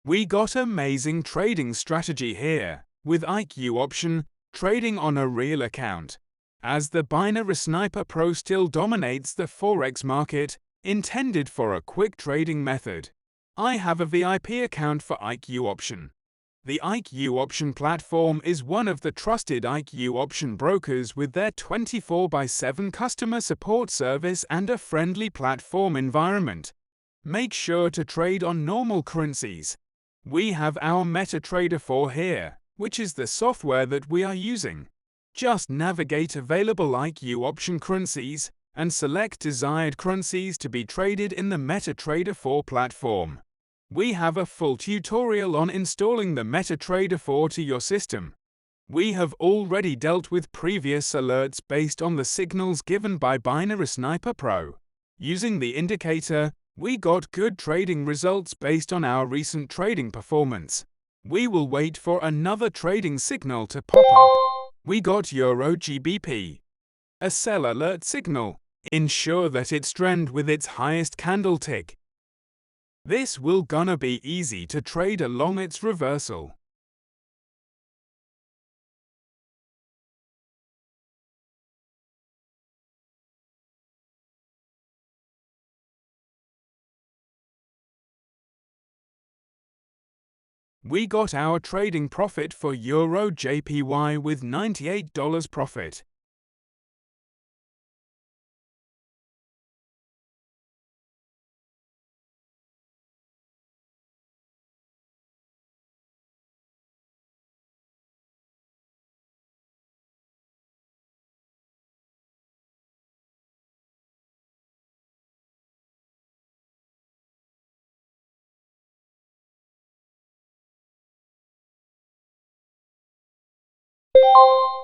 We got amazing trading strategy here, with IQ option, trading on a real account. As the Binary Sniper Pro still dominates the Forex market, intended for a quick trading method. I have a VIP account for IQ option. The IQ option platform is one of the trusted IQ option brokers with their 24/7 customer support service and a friendly platform environment. Make sure to trade on normal currencies. We have our Metatrader IV here, which is the software that we are using. Just navigate available IQ option currencies and select desired currencies to be traded in the Metatrader IV platform. We have a full tutorial on installing the Metatrader IV to your system. We have already dealt with previous alerts based on the signals given by Binary Sniper Pro. Using the indicator, we got good trading results based on our recent trading performance. We will wait for another trading signal to pop up. We got Euro GBP. A sell alert signal. Ensure that it's trend with its highest candle tick. This will gonna be easy to trade along its reversal. We got our trading profit for Euro JPY with $98 profit.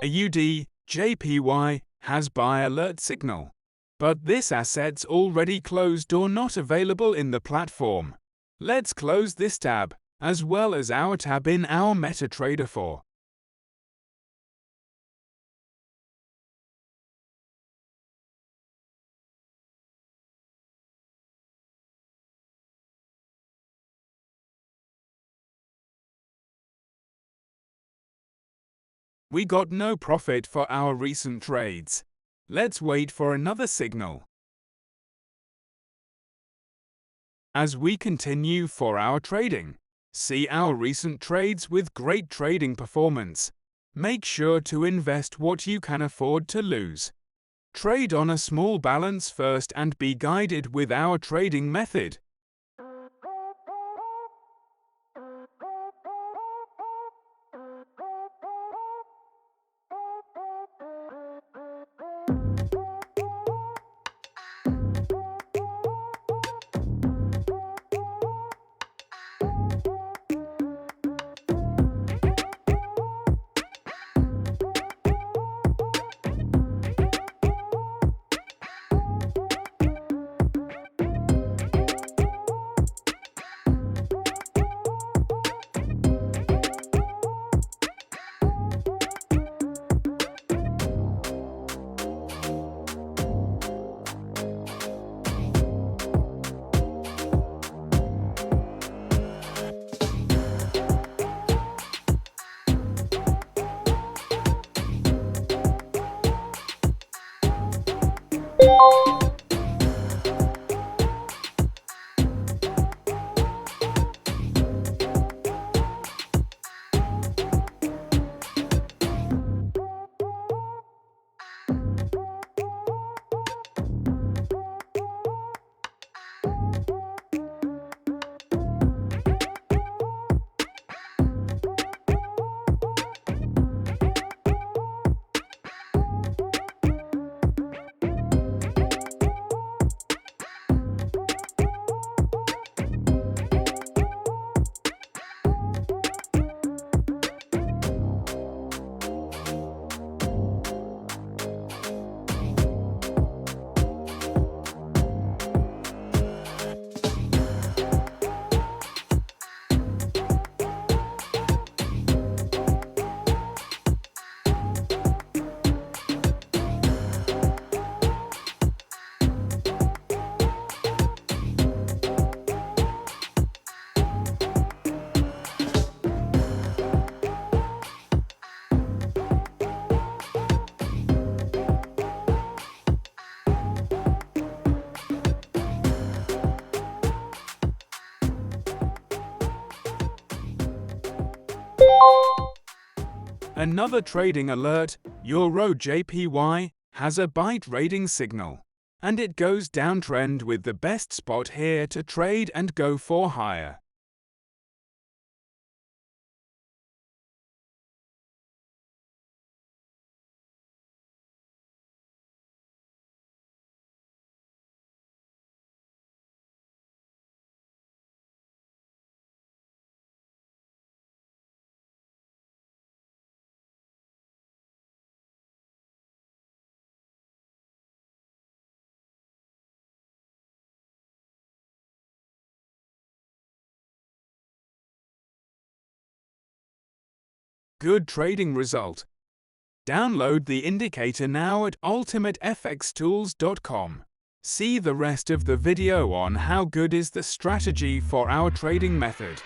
AUD JPY has buy alert signal, but this asset's already closed or not available in the platform. Let's close this tab, as well as our tab in our Metatrader IV. We got no profit for our recent trades. Let's wait for another signal. As we continue for our trading, see our recent trades with great trading performance. Make sure to invest what you can afford to lose. Trade on a small balance first and be guided with our trading method. Another trading alert, Euro JPY, has a bite rating signal, and it goes downtrend with the best spot here to trade and go for higher. Good trading result. Download the indicator now at ultimatefxtools.com. See the rest of the video on how good is the strategy for our trading method.